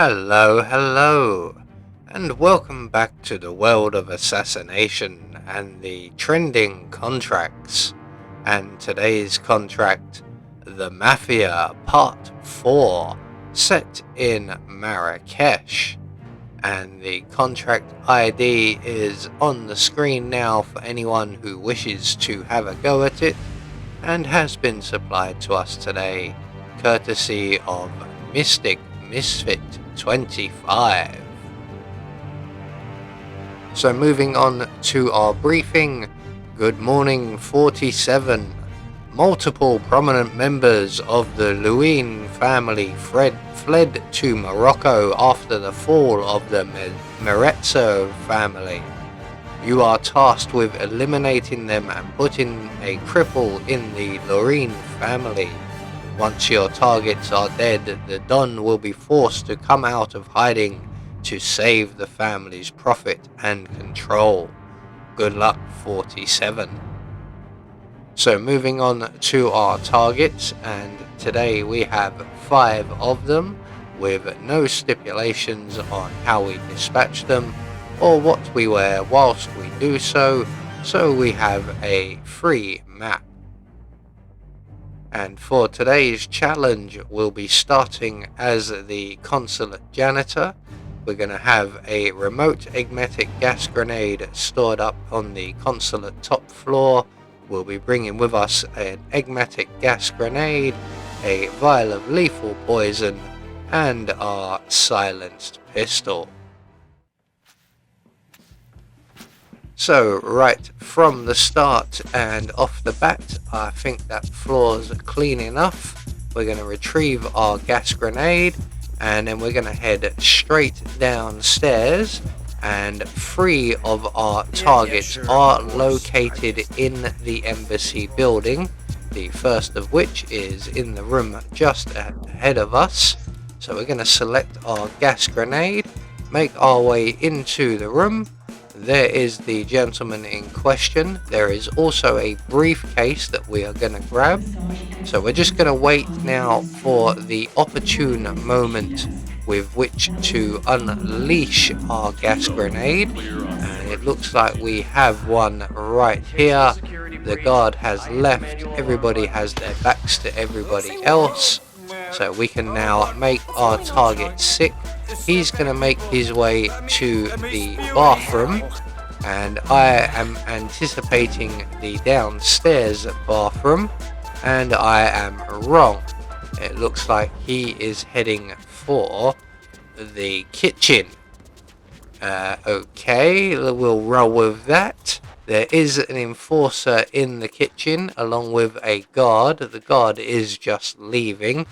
Hello, hello, and welcome back to the world of assassination and the trending contracts. And today's contract, the Mafia Part 4, set in Marrakesh. And the contract ID is on the screen now for anyone who wishes to have a go at it, and has been supplied to us today, courtesy of Mystic Misfit 25. So moving on to our briefing. Good morning 47. Multiple prominent members of the W.O.A family fled to Morocco after the fall of the Mezzo family. You are tasked with eliminating them and putting a cripple in the Lorraine family. Once your targets are dead, the Don will be forced to come out of hiding to save the family's profit and control. Good luck, 47. So moving on to our targets, and today we have 5 of them with no stipulations on how we dispatch them or what we wear whilst we do so we have a free map. And for today's challenge, we'll be starting as the consulate janitor. We're going to have a remote eggmatic gas grenade stored up on the consulate top floor. We'll be bringing with us an eggmatic gas grenade, a vial of lethal poison, and our silenced pistol. So right from the start and off the bat, I think that floor's clean enough. We're going to retrieve our gas grenade, and then we're going to head straight downstairs, and 3 of our targets are located in the embassy building. The first of which is in the room just ahead of us. So we're going to select our gas grenade, make our way into the room. There is the gentleman in question. There is also a briefcase that we are going to grab. So we're just going to wait now for the opportune moment with which to unleash our gas grenade. And it looks like we have one right here. The guard has left. Everybody has their backs to everybody else. So we can now make our target sick. He's going to make his way to the bathroom, and I am anticipating the downstairs bathroom, and I am wrong. It looks like he is heading for the kitchen. Okay, we'll roll with that. There is an enforcer in the kitchen along with a guard. The guard is just leaving.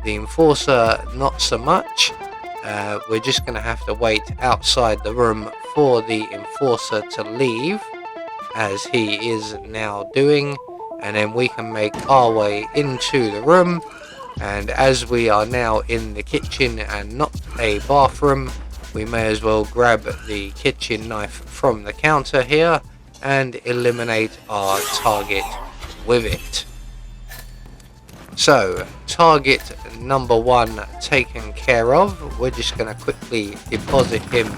The enforcer not so much. We're just going to have to wait outside the room for the enforcer to leave, as he is now doing, and then we can make our way into the room. And as we are now in the kitchen and not a bathroom, we may as well grab the kitchen knife from the counter here and eliminate our target with it. So, target number 1 taken care of. We're just going to quickly deposit him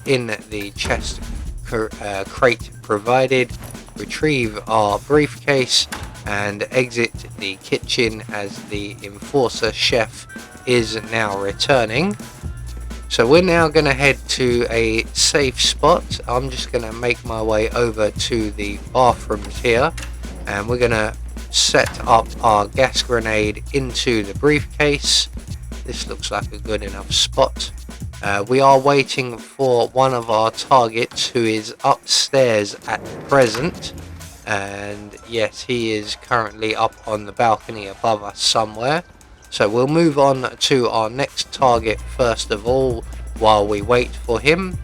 in the chest crate provided, retrieve our briefcase, and exit the kitchen as the enforcer chef is now returning. So we're now going to head to a safe spot. I'm just going to make my way over to the bathrooms here, and we're going to set up our gas grenade into the briefcase. This looks like a good enough spot. We are waiting for one of our targets who is upstairs at present, and yes, he is currently up on the balcony above us somewhere. So we'll move on to our next target first of all while we wait for him.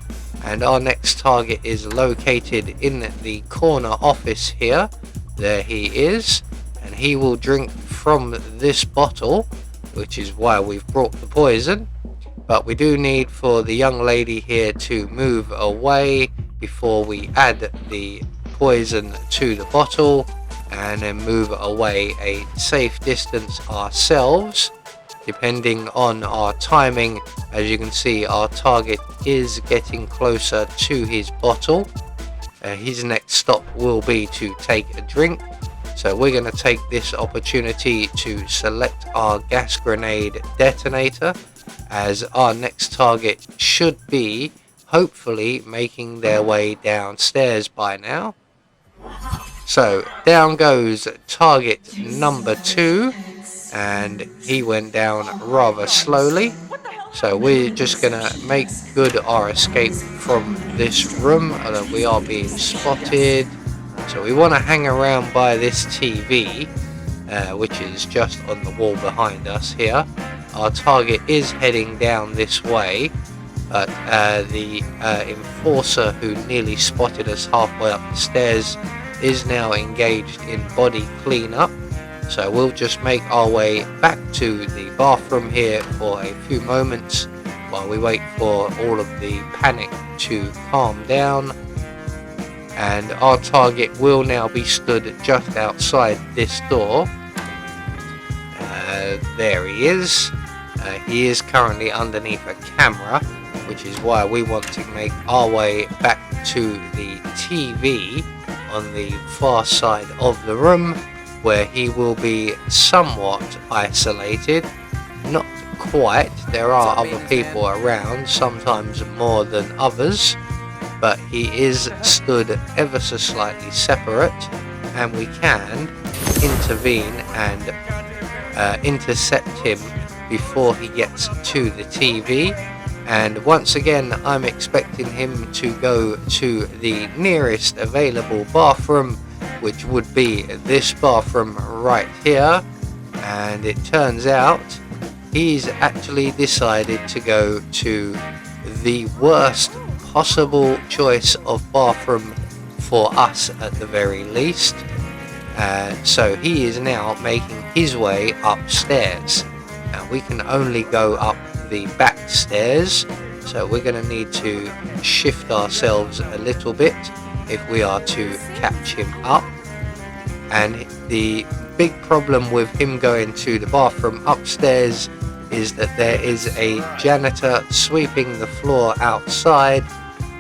And our next target is located in the corner office here. There he is, and he will drink from this bottle, which is why we've brought the poison. But we do need for the young lady here to move away before we add the poison to the bottle, and then move away a safe distance ourselves. Depending on our timing, As you can see, our target is getting closer to his bottle. His next stop will be to take a drink. So we're going to take this opportunity to select our gas grenade detonator, as our next target should be hopefully making their way downstairs by now. So down goes target number 2, and he went down rather slowly. So we're just gonna make good our escape from this room. We are being spotted. So we want to hang around by this TV, which is just on the wall behind us here. Our target is heading down this way, but the enforcer who nearly spotted us halfway up the stairs is now engaged in body cleanup. So we'll just make our way back to the bathroom here for a few moments while we wait for all of the panic to calm down. And our target will now be stood just outside this door. There he is. He is currently underneath a camera, which is why we want to make our way back to the TV on the far side of the room, where he will be somewhat isolated. Not quite, there are other people around, sometimes more than others, but he is stood ever so slightly separate, and we can intervene and intercept him before he gets to the TV. And once again, I'm expecting him to go to the nearest available bathroom, which would be this bathroom right here. And it turns out he's actually decided to go to the worst possible choice of bathroom for us at the very least. So he is now making his way upstairs. Now we can only go up the back stairs, so we're going to need to shift ourselves a little bit if we are to catch him up. And the big problem with him going to the bathroom upstairs is that there is a janitor sweeping the floor outside,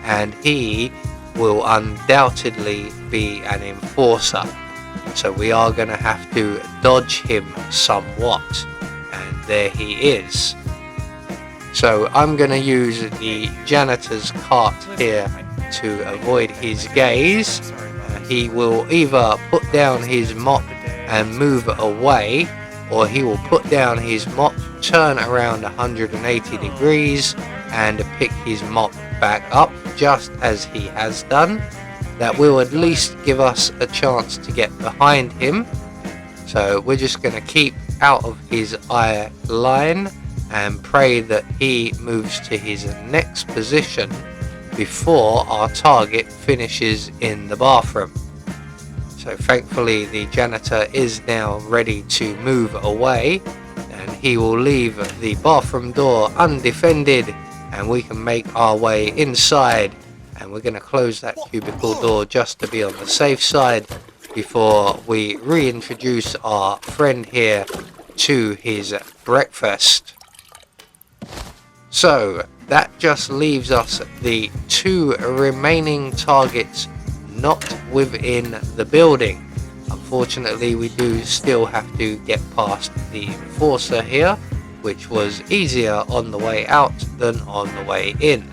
and he will undoubtedly be an enforcer. So we are going to have to dodge him somewhat. And there he is. So I'm going to use the janitor's cart here to avoid his gaze. He will either put down his mop and move away, or he will put down his mop, turn around 180 degrees and pick his mop back up, just as he has done. That will at least give us a chance to get behind him. So we're just going to keep out of his eye line and pray that he moves to his next position before our target finishes in the bathroom. So thankfully the janitor is now ready to move away, and he will leave the bathroom door undefended, and we can make our way inside. And we're going to close that cubicle door just to be on the safe side before we reintroduce our friend here to his breakfast. So that just leaves us the 2 remaining targets not within the building. Unfortunately, we do still have to get past the enforcer here, which was easier on the way out than on the way in.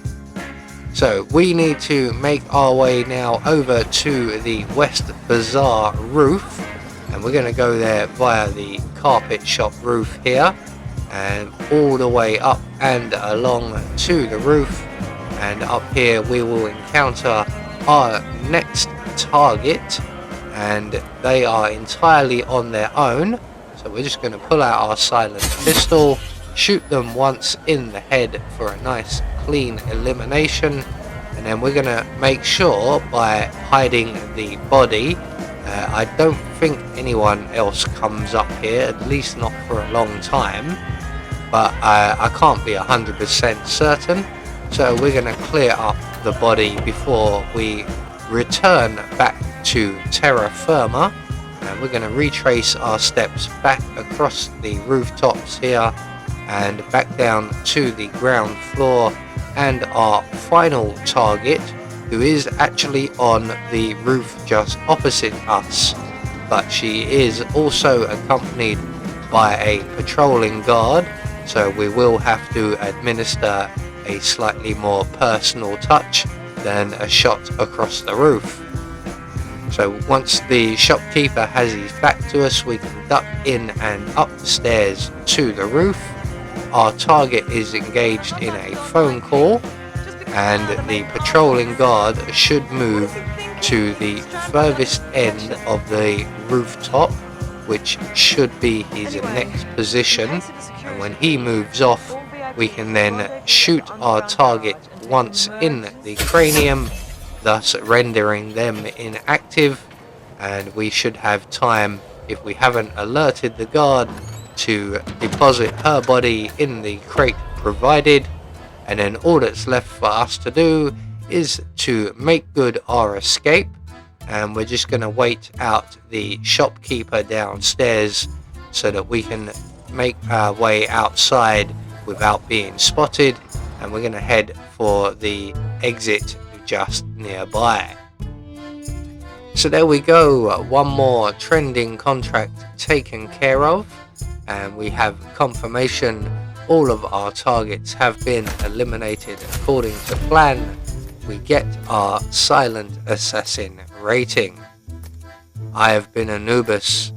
So we need to make our way now over to the West Bazaar roof, and we're going to go there via the carpet shop roof here, and all the way up and along to the roof. And up here we will encounter our next target, and they are entirely on their own. So we're just going to pull out our silent pistol, shoot them once in the head for a nice clean elimination, and then we're going to make sure by hiding the body, I don't think anyone else comes up here, at least not for a long time, but I can't be 100% certain. So we're going to clear up the body before we return back to terra firma, and we're going to retrace our steps back across the rooftops here and back down to the ground floor, and our final target, who is actually on the roof just opposite us, but she is also accompanied by a patrolling guard, so we will have to administer a slightly more personal touch than a shot across the roof. So once the shopkeeper has his back to us, we can duck in and up the stairs to the roof. Our target is engaged in a phone call, and the patrolling guard should move to the furthest end of the rooftop, which should be his next position, and when he moves off, we can then shoot our target once in the cranium, thus rendering them inactive, and we should have time, if we haven't alerted the guard, to deposit her body in the crate provided, and then all that's left for us to do is to make good our escape, and we're just going to wait out the shopkeeper downstairs so that we can make our way outside without being spotted, and we're going to head for the exit just nearby. So there we go, one more trending contract taken care of, and we have confirmation all of our targets have been eliminated according to plan. We get our Silent Assassin rating. I have been Anubis,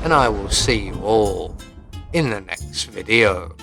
and I will see you all in the next video.